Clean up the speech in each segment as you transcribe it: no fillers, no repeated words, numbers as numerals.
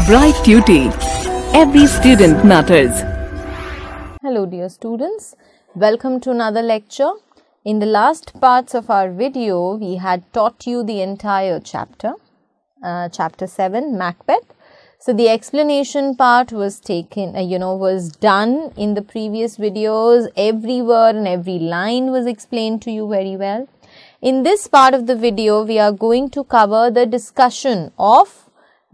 Bright Tuty. Every student matters. Hello dear students, welcome to another lecture. In the last parts of our video, we had taught you the entire chapter, chapter 7, Macbeth. So the explanation part was was done in the previous videos. Every word and every line was explained to you very well. In this part of the video, we are going to cover the discussion of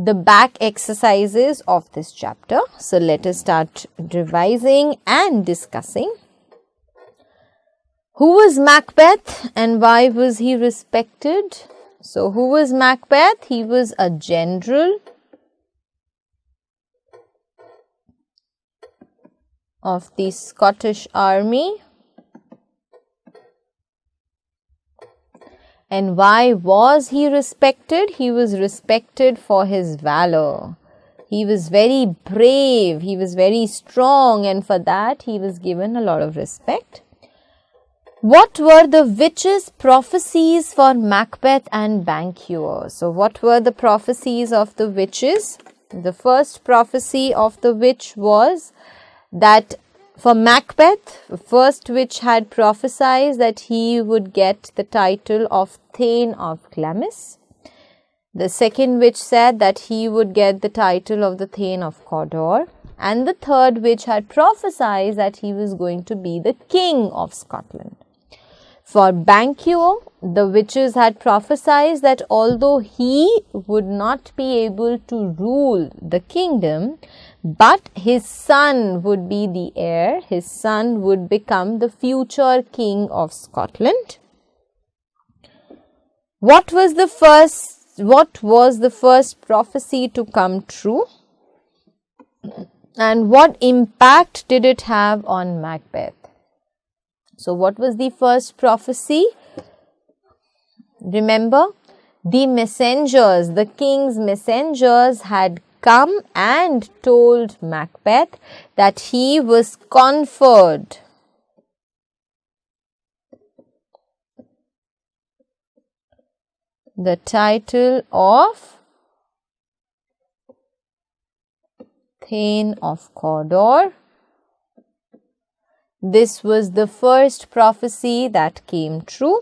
the back exercises of this chapter. So let us start revising and discussing. Who was Macbeth and why was he respected? So who was Macbeth? He was a general of the Scottish army. And why was he respected? He was respected for his valor. He was very brave, he was very strong, and for that he was given a lot of respect. What were the witches' prophecies for Macbeth and Banquo? So what were the prophecies of the witches? The first prophecy of the witch was that for Macbeth, the first witch had prophesied that he would get the title of Thane of Glamis. The second witch said that he would get the title of the Thane of Cawdor. And the third witch had prophesied that he was going to be the King of Scotland. For Banquo, the witches had prophesied that although he would not be able to rule the kingdom, but his son would be the heir, his son would become the future King of Scotland. What was the first prophecy to come true? And what impact did it have on Macbeth? So what was the first prophecy? Remember, the messengers, the king's messengers had come and told Macbeth that he was conferred the title of Thane of Cawdor. This was the first prophecy that came true.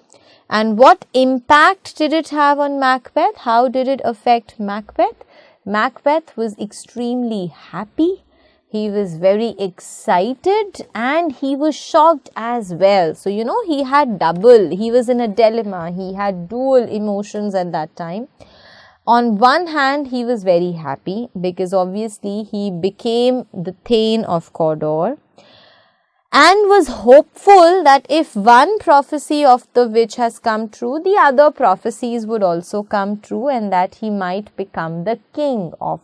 And what impact did it have on Macbeth? How did it affect Macbeth? Macbeth was extremely happy. He was very excited and he was shocked as well. So, he had double. He was in a dilemma. He had dual emotions at that time. On one hand, he was very happy because obviously he became the Thane of Cawdor, and was hopeful that if one prophecy of the witch has come true, the other prophecies would also come true and that he might become the king of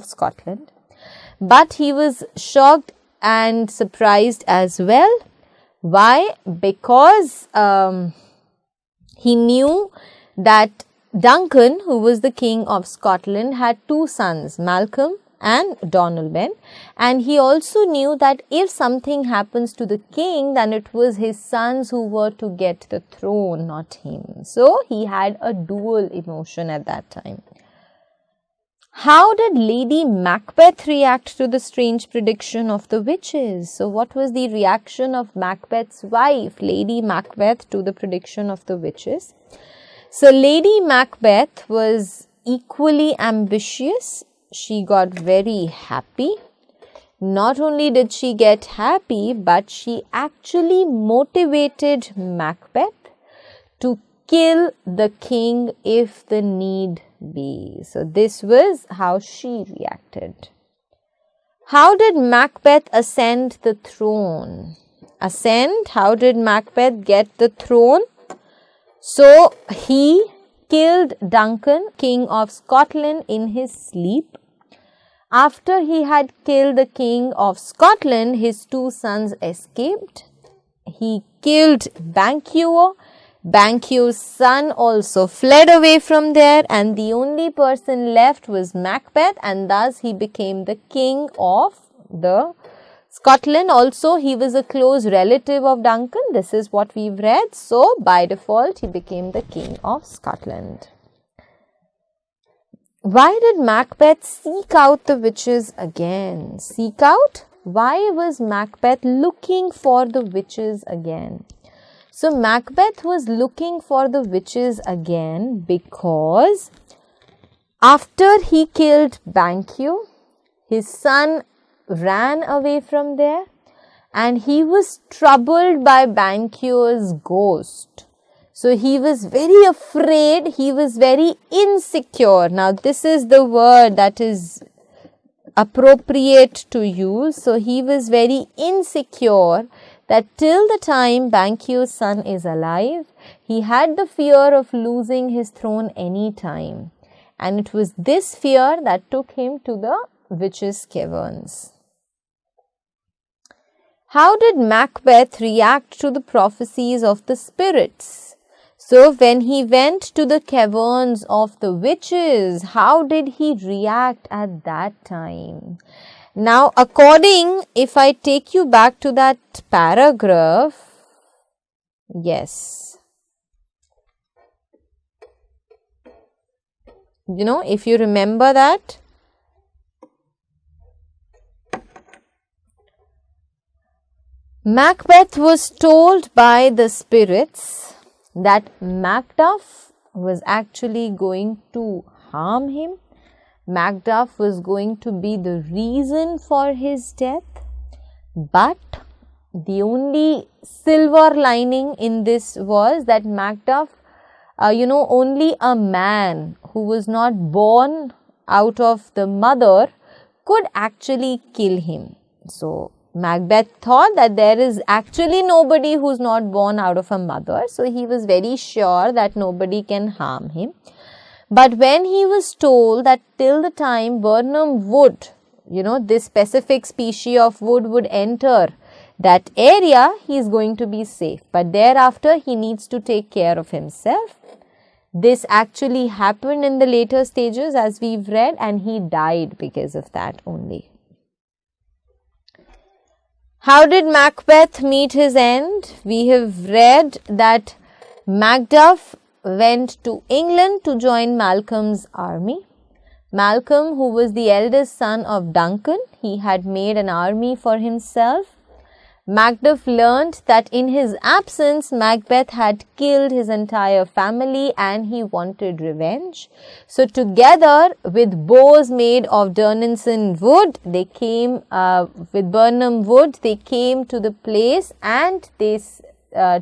Scotland. But he was shocked and surprised as well. Why? Because he knew that Duncan, who was the king of Scotland, had two sons, Malcolm and Donalbain, and he also knew that if something happens to the king, then it was his sons who were to get the throne, not him. So he had a dual emotion at that time. How did Lady Macbeth react to the strange prediction of the witches? So what was the reaction of Macbeth's wife, Lady Macbeth, to the prediction of the witches? So Lady Macbeth was equally ambitious. She got very happy. Not only did she get happy, but she actually motivated Macbeth to kill the king if the need be. So this was how she reacted. How did Macbeth ascend the throne? How did Macbeth get the throne? So he killed Duncan, King of Scotland, in his sleep. After he had killed the King of Scotland, his two sons escaped. He killed Banquo. Banquo's son also fled away from there, and the only person left was Macbeth, and thus he became the king of the Scotland. Also, he was a close relative of Duncan. This is what we've read. So, by default, he became the king of Scotland. Why did Macbeth seek out the witches again? Seek out? Why was Macbeth looking for the witches again? So Macbeth was looking for the witches again because after he killed Banquo, his son ran away from there and he was troubled by Banquo's ghost. So he was very afraid, he was very insecure. Now this is the word that is appropriate to use. So he was very insecure that till the time Banquo's son is alive, he had the fear of losing his throne any time. And it was this fear that took him to the witches' caverns. How did Macbeth react to the prophecies of the spirits? So when he went to the caverns of the witches, how did he react at that time? Now, if I take you back to that paragraph, yes. If you remember that, Macbeth was told by the spirits that Macduff was actually going to harm him. Macduff was going to be the reason for his death. But the only silver lining in this was that Macduff, only a man who was not born out of the mother could actually kill him. So Macbeth thought that there is actually nobody who's not born out of a mother. So he was very sure that nobody can harm him. But when he was told that till the time Birnam wood, this specific species of wood would enter that area, he is going to be safe. But thereafter, he needs to take care of himself. This actually happened in the later stages as we've read, and he died because of that only. How did Macbeth meet his end? We have read that Macduff went to England to join Malcolm's army. Malcolm, who was the eldest son of Duncan, he had made an army for himself. Macduff learnt that in his absence, Macbeth had killed his entire family and he wanted revenge. So together with bows made of Durnison wood, they came with Birnam wood, they came to the place and they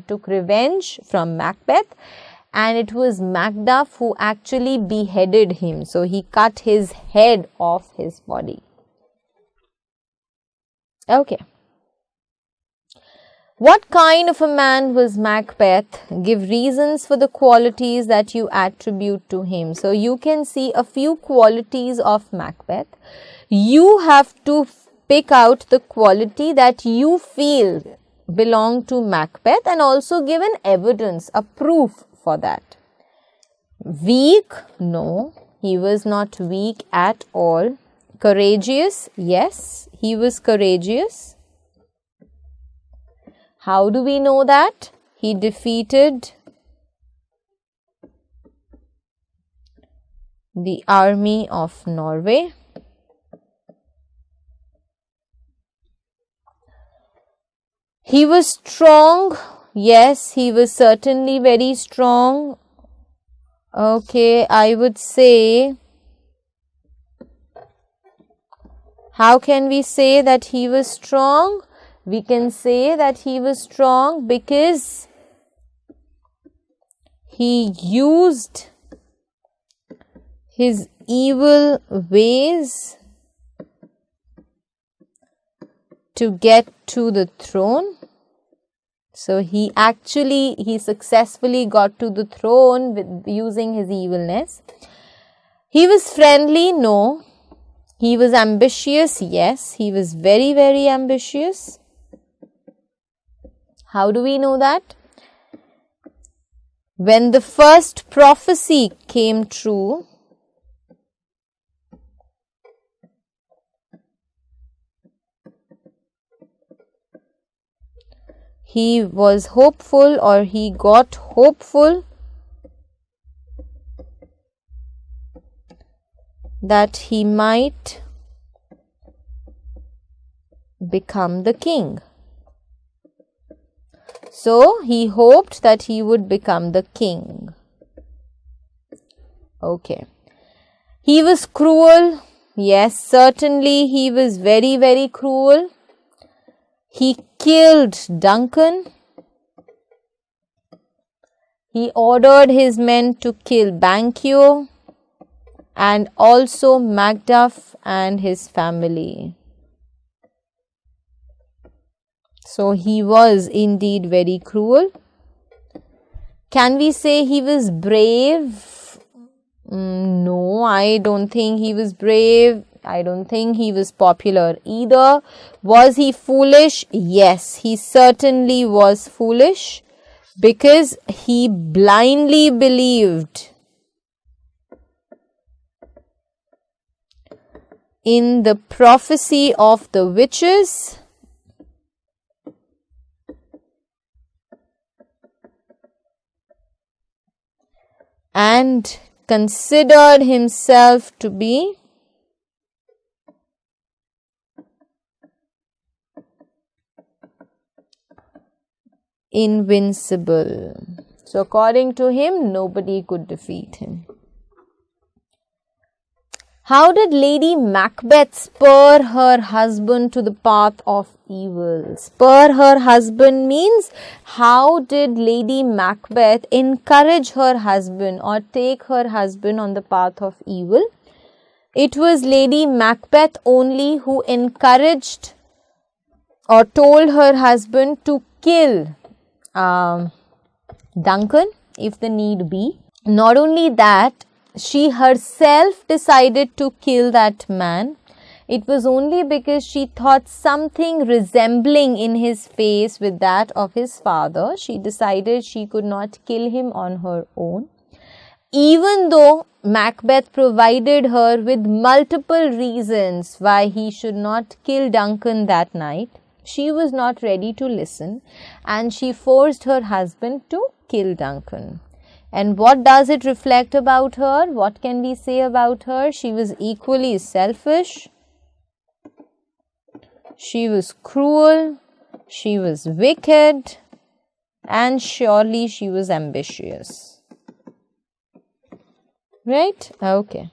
took revenge from Macbeth. And it was Macduff who actually beheaded him. So he cut his head off his body. Okay. What kind of a man was Macbeth? Give reasons for the qualities that you attribute to him. So you can see a few qualities of Macbeth. You have to pick out the quality that you feel belong to Macbeth and also give an evidence, a proof for that. Weak? No, he was not weak at all. Courageous? Yes, he was courageous. How do we know that? He defeated the army of Norway. He was strong. Yes, he was certainly very strong. Okay, I would say, how can we say that he was strong? We can say that he was strong because he used his evil ways to get to the throne. So he successfully got to the throne with using his evilness. He was friendly? No. He was ambitious? Yes. He was very, very ambitious. How do we know that? When the first prophecy came true, he was hopeful or he got hopeful that he might become the king. So he hoped that he would become the king. Okay. He was cruel. Yes, certainly he was very, very cruel. He killed Duncan. He ordered his men to kill Banquo and also Macduff and his family. So he was indeed very cruel. Can we say he was brave? No, I don't think he was brave. I don't think he was popular either. Was he foolish? Yes, he certainly was foolish because he blindly believed in the prophecy of the witches and considered himself to be invincible. So according to him, nobody could defeat him. How did Lady Macbeth spur her husband to the path of evil? Spur her husband means how did Lady Macbeth encourage her husband or take her husband on the path of evil? It was Lady Macbeth only who encouraged or told her husband to kill Duncan if the need be. Not only that, she herself decided to kill that man. It was only because she thought something resembling in his face with that of his father. She decided she could not kill him on her own. Even though Macbeth provided her with multiple reasons why he should not kill Duncan that night, she was not ready to listen and she forced her husband to kill Duncan. And what does it reflect about her? What can we say about her? She was equally selfish. She was cruel. She was wicked. And surely she was ambitious. Right? Okay.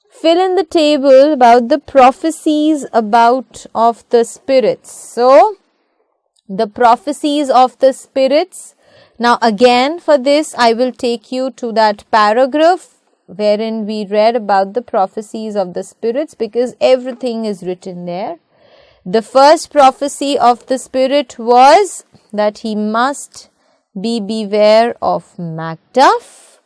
Fill in the table about the prophecies of the spirits. So, the prophecies of the spirits. Now again for this I will take you to that paragraph wherein we read about the prophecies of the spirits because everything is written there. The first prophecy of the spirit was that he must beware of Macduff,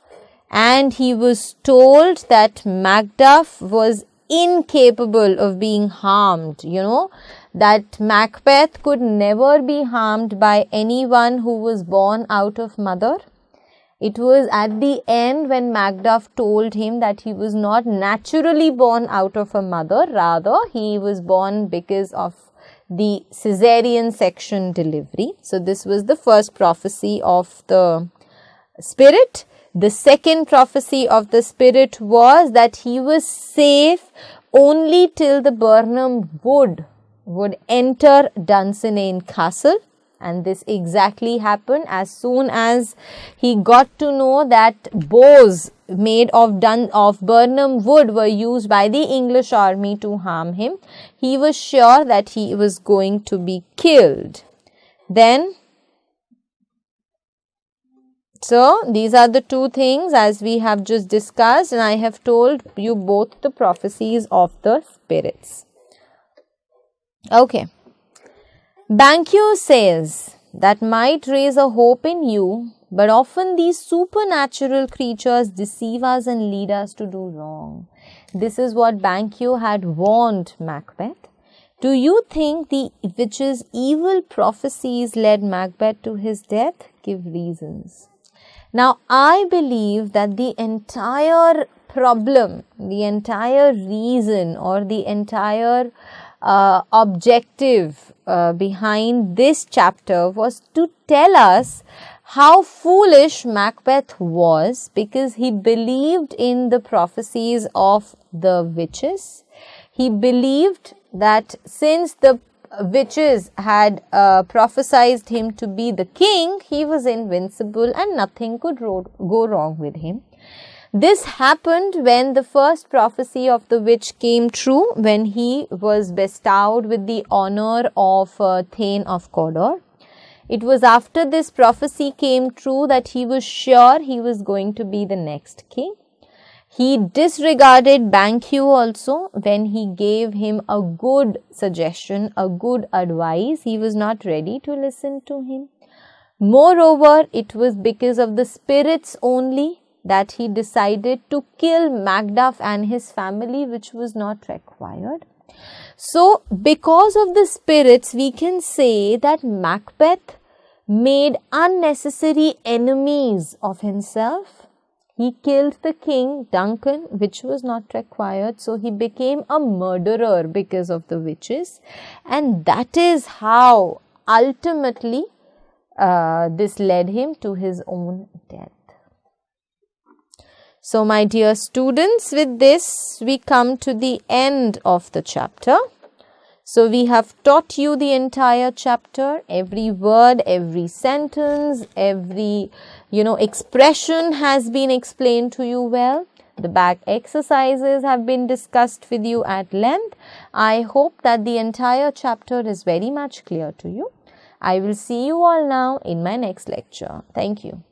and he was told that Macduff was incapable of being harmed, that Macbeth could never be harmed by anyone who was born out of mother. It was at the end when Macduff told him that he was not naturally born out of a mother, rather he was born because of the caesarean section delivery. So this was the first prophecy of the spirit. The second prophecy of the spirit was that he was safe only till the Burnham would enter Dunsinane Castle, and this exactly happened. As soon as he got to know that bows made of Burnham wood were used by the English army to harm him, he was sure that he was going to be killed. So these are the two things as we have just discussed, and I have told you both the prophecies of the spirits. Okay. Banquo says that might raise a hope in you, but often these supernatural creatures deceive us and lead us to do wrong. This is what Banquo had warned Macbeth. Do you think the witch's evil prophecies led Macbeth to his death? Give reasons. Now, I believe that the entire problem, the entire reason or the entire objective behind this chapter was to tell us how foolish Macbeth was, because he believed in the prophecies of the witches. He believed that since the witches had prophesied him to be the king, he was invincible and nothing could go wrong with him. This happened when the first prophecy of the witch came true, when he was bestowed with the honor of Thane of Cawdor. It was after this prophecy came true that he was sure he was going to be the next king. He disregarded Banquo also when he gave him a good suggestion, a good advice. He was not ready to listen to him. Moreover, it was because of the spirits only that he decided to kill Macduff and his family, which was not required. So, because of the spirits, we can say that Macbeth made unnecessary enemies of himself. He killed the king, Duncan, which was not required. So, he became a murderer because of the witches. And that is how ultimately this led him to his own death. So, my dear students, with this we come to the end of the chapter. So, we have taught you the entire chapter, every word, every sentence, every, expression has been explained to you well. The back exercises have been discussed with you at length. I hope that the entire chapter is very much clear to you. I will see you all now in my next lecture. Thank you.